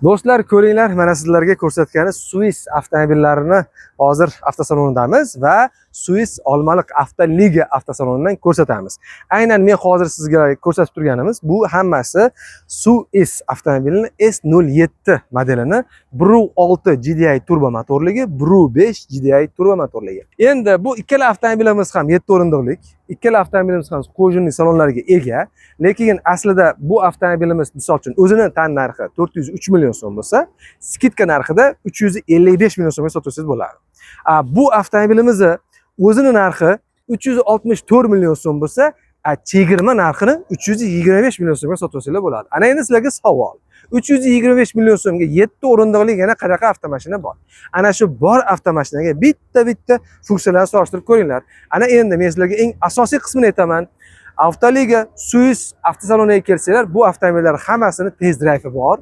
Do'stlar, ko'ringlar, mana sizlarga ko'rsatgani Swiss avtomobillarini hozir avtosalonidamiz va Swiss Olmaliq Avtoliga avtosalonidan ko'rsatamiz. Aynan men hozir sizga ko'rsatib turganimiz bu hammasi Swiss avtomobilining S07 modelini Bru 6 GDI turbo motorligi, Bru 5 GDI turbo motorligi. Endi bu ikkala avtomobilimiz ham 7 o'rindiqlik, ikkala avtomobilimiz ham qo'shimcha salonlarga ega. Lekin aslida bu avtomobilimiz misol uchun o'zini tan narxi 403 million so'm bo'lsa, skidka narxida 355 million so'mga sotsangiz bo'ladi. Bu avtomobilimizni o'zini narxi 364 million so'm bo'lsa, chegirma narxini 325 million so'mga sotsangiz bo'ladi. Ana endi sizlarga savol. 325 million so'mga 7 o'rindiqli yana qanaqa avtomashina bor? Ana shu bor avtomashinaga bitta funksiyalarni solishtirib ko'ringlar. Ana endi men sizlarga eng asosiy qismini aytaman. Avtoliga Swiss avtosaloniga kelsanglar, bu avtomobillar hammasini test drive'i bor.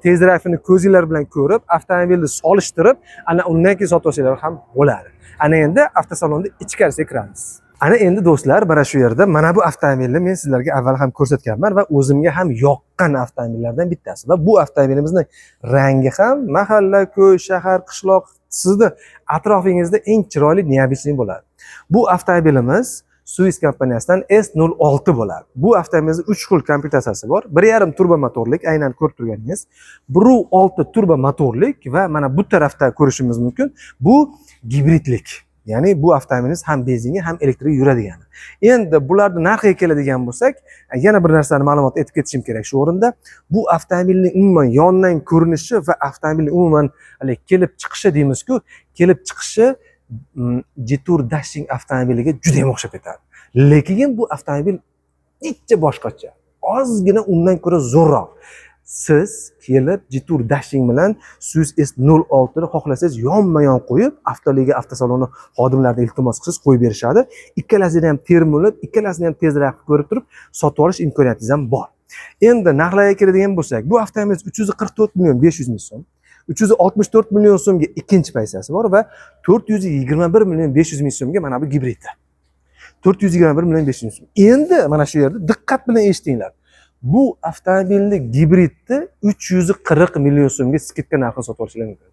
Test drive'ini ko'zinglar bilan ko'rib, avtomobilni solishtirib, ana undan keyin sotib olsanglar ham bo'ladi. Ana endi avtosalonda ichkarisiga kiramiz. Ana endi do'stlar, mana shu yerda mana bu avtomobilni men sizlarga avval ham ko'rsatganman va o'zimga ham yoqqan avtomobillardan bittasi. Va bu avtomobilimizning rangi ham mahalla, ko'y, shahar, qishloq, sizni atrofingizda eng chiroyli neobычный bo'ladi. Bu avtomobilimiz Swiss kompaniyasidan S06 bo'ladi. Bu avtomobilimizda 3 xil komplektatsiyasi bor. 1.5 turbo motorlik, aynan ko'rib turganingiz, Bru 6 turbo motorlik va mana bu tarafda ko'rishimiz mumkin, bu gibridlik. Ya'ni bu avtomobilimiz ham benzinga, ham elektrga yuradigani. Endi bularning narxiga keladigan bo'lsak, yana bir narsani ma'lumot aytib ketishim kerak shu o'rinda. Bu avtomobilning umuman yondan ko'rinishi va avtomobilning umuman kelib chiqishi deymiz-ku, kelib chiqishi Jetour Dashing avtomobiliga juda ham o'xshab ketadi. Lekin bu avtomobil ichcha boshqacha. Ozgina undan ko'ra zo'rroq. Siz kelib Jetour Dashing bilan Swiss S06 ni xohlasangiz yonma-yon qo'yib, Avtoliga avtosaloni xodimlariga iltimos qilsangiz qo'yib berishadi. Ikkalasini ham termulib, ikkalasini ham tezroq ko'rib turib sotib olish imkoniyatingiz ham bor. Endi narxlarga keladigan bo'lsak, bu avtomobil 344 million 500 ming so'm. 364 million so'mga ikkinchi pozitsiyasi bor va 421 million 500 ming so'mga mana bu gibridi. 421 million 500 ming so'm. Endi mana shu yerda diqqat bilan eshitinglar. Bu avtomobilni gibridni 340 million so'mga skidka narxini sotib olishingiz mumkin.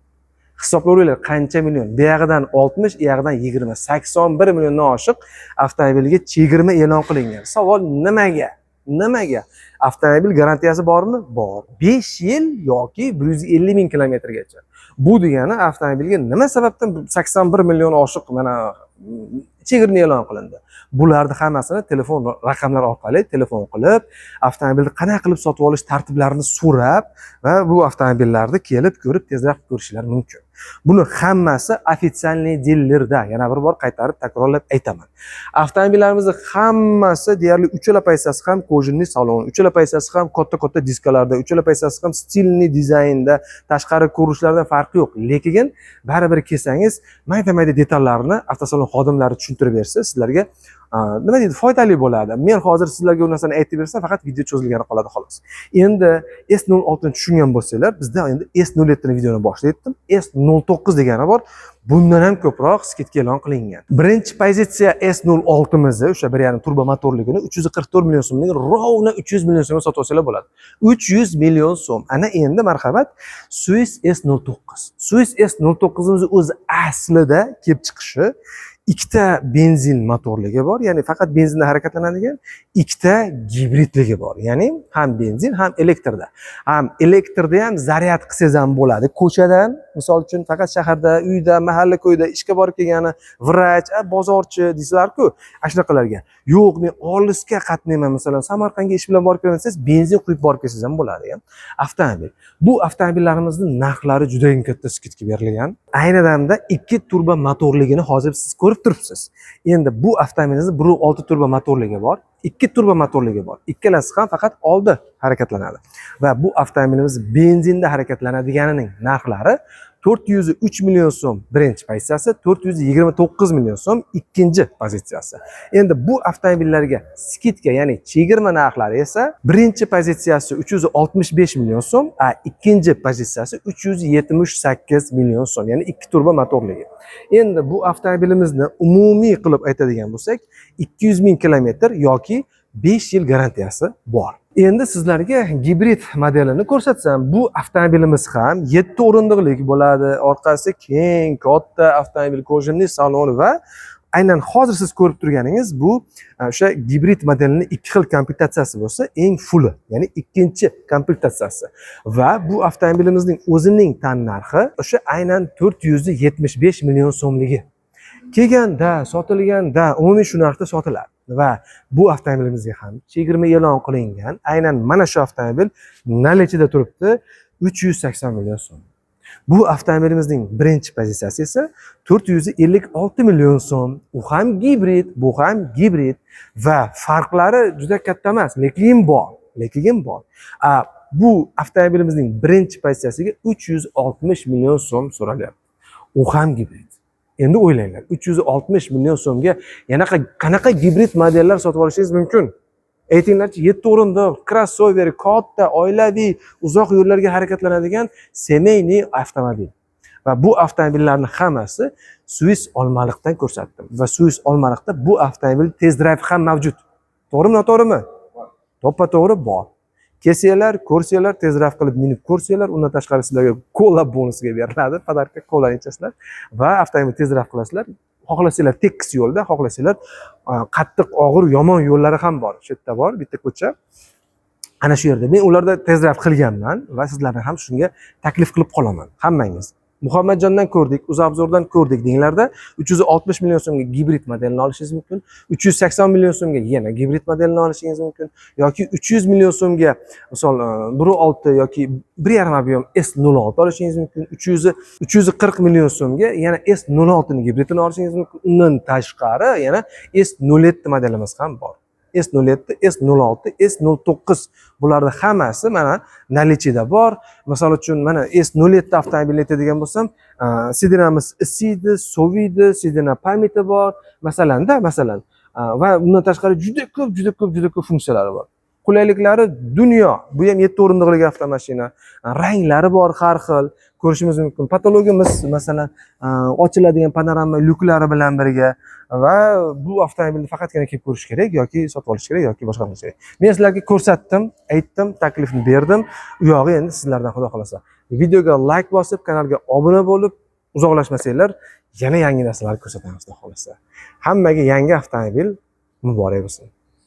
Hisoblayveringlar qancha million? Bu yog'idan 60, bu yog'idan 20, 81 milliondan oshiq avtomobilga chegirma e'lon qilingan. Savol nimaga? Nimaga? Avtomobil garantiyasi bormi? Bor. 5 yil yoki 150 ming kilometrgacha. Bu degani avtomobilga nima sababdan 81 million oshiq mana chegirma e'lon qilindi. Bularni hammasini telefon raqamlari orqali telefon qilib, avtomobilni qanday qilib sotib olish tartiblarini so'rab va bu avtomobillarni kelib ko'rib tezroq ko'rishingiz mumkin. Buni hammasi ofitsialniy dillerda, yana bir bor qaytarib takrorlab aytaman. Avtomobillarimizni hammasi deyarli uchala pozitsiyasi ham kojinli salon, uchala pozitsiyasi ham katta diskalarda, uchala pozitsiyasi ham stilni dizaynda, tashqari ko'rinishlardan farqi yo'q. Lekin baribir kelsangiz, mayda-mayda detallarni avtosalon xodimlari tushuntirib bersa, sizlarga nima deydi, foydali bo'ladi. Men hozir sizlarga bu narsani aytib bersam, faqat video cho'zilgani qoladi xolos. Endi S06 ni tushungan bo'lsanglar, bizda endi S07 ni videoni boshlaydim. S09 degani bor. Bundan ham ko'proq skidka e'lon qilingan. Birinchi pozitsiya S06 mizni, o'sha 1.5 turbo motorligini 344 million so'mning rovna 300 million so'mga sotib olsalar bo'ladi. 300 million so'm. Ana endi marhamat Swiss S09. Swiss S09 imiz o'zi aslida kelib chiqishi ikkita benzin motorligi bor, ya'ni faqat benzinda harakatlanadigan, ikkita gibridligi bor, ya'ni ham benzin, ham elektrda. Ham elektrda ham zaryad qilsangiz ham bo'ladi. Ko'chadan, misol uchun faqat shaharda, uyda, mahalla ko'yda ishga borib kelgani, vrach, bozorchi deysizlar-ku, ashunaqalarga. Yo'q, men olisga qatnayman, masalan, Samarqandga ish bilan borib kelaman desangiz, benzin quyib borib kelsangiz ham bo'ladi ham. Avtomobil. Bu avtomobillarimizning narxlari juda ham katta skidka berilgan. Ayni damda 2 turbo motorligini hozir siz ko'rib turibsiz. Endi bu avtomobilimizda Bru 6 turbo motorligi bor, 2 turbo motorligi bor. Ikkalasi ham faqat oldi harakatlanadi. Va bu avtomobilimiz benzinda harakatlanadiganining narxlari 403 million so'm birinchi pozitsiyasi, 429 million so'm ikkinchi pozitsiyasi. Endi bu avtomobillarga skidka, ya'ni chegirma narxlari esa birinchi pozitsiyasi 365 million so'm, ikkinchi pozitsiyasi 378 million so'm, ya'ni 2 turbo motorligi. Endi bu avtomobilimizni umumiy qilib aytadigan bo'lsak, 200 ming kilometr yoki 5 yil garantiyasi bor. Endi sizlarga gibrid modelini ko'rsatsam, bu avtomobilimiz ham 7 o'rindiqlik bo'ladi. Orqasi keng, katta avtomobil, kojinli salon va aynan hozir siz ko'rib turganingiz bu o'sha gibrid modelining 2 xil komplektatsiyasi bo'lsa, eng fulli, ya'ni ikkinchi komplektatsiyasi. Va bu avtomobilimizning o'zining tan narxi o'sha aynan 475 million so'mligi. Kelganda, sotilganda umumiy shu narxda sotiladi va bu avtomobilimizga ham chegirma e'lon qilingan. Aynan mana shu avtomobil nalichida turibdi 380 million so'm. Bu avtomobilimizning birinchi pozitsiyasi esa 456 million so'm. U ham gibrid, bu ham gibrid va farqlari juda katta emas, lekin bor. Bu avtomobilimizning birinchi pozitsiyasiga 360 million so'm so'ralyapti. U ham gibrid. Endi o'ylanglar, 360 million so'mga yana qanaqa gibrid modellar sotib olishingiz mumkin? Aytinglarchi, 7 o'rindiq, crossover, katta, oilaviy, uzoq yo'llarga harakatlanadigan semeyniy avtomobil. Va bu avtomobillarning hammasi Swiss Olmaliqdan ko'rsatdim. Va Swiss Olmaliqda bu avtomobil test drive ham mavjud. To'g'rimi, noto'g'rimi? To'ppa-to'g'ri bor. Kelsanglar, ko'rsanglar, test drive qilib minib ko'rsanglar, undan tashqari sizlarga kola bonusiga beriladi, podarka kola ichasizlar va avtomobil test drive qilasizlar. Xohlasanglar tekis yo'lda, xohlasanglar qattiq, og'ir, yomon yo'llari ham bor. Shu yerda bor, bitta ko'cha. Ana shu yerda men ularda test drive qilganman va sizlarni ham shunga taklif qilib qolaman, hammangiz. Muhammadjondan ko'rdik, Uzabzordan ko'rdik denglarda 360 million so'mga gibrid modelini olishingiz mumkin. 380 million so'mga yana gibrid modelini olishingiz mumkin yoki 300 million so'mga misol 1.6 yoki 1.5 ob'yom S06 olishingiz mumkin. 340 million so'mga yana S06 ning gibridini olishingiz mumkin. Undan tashqari yana S07 modelimiz ham bor. S07, S06, S09 bularning hammasi mana nalichida bor. Misol uchun mana S07 avtomobil aytadigan bo'lsam, sidinamiz isiydi, soviydi, sidina pamyati bor, masalan. Va bundan tashqari juda ko'p funksiyalari bor. Qulayliklari dunyo. Bu ham 7 o'rindiqli avtomashina. Ranglari bor har xil. Ko'rishimiz mumkin. Patologimiz masalan ochiladigan panorama lyuklari bilan birga va bu avtomobilni faqatgina kelib ko'rish kerak yoki sotib olish kerak yoki boshqa qilish kerak. Men sizlarga ko'rsatdim, aytdim, taklifni berdim. U yog'i endi sizlardan xudo xolasa. Videoga like bosib, kanalga obuna bo'lib, uzoqlashmasanglar, yana yangi narsalar ko'rsatamiz xudo xolasa. Hammaga yangi avtomobil muborak bo'lsin.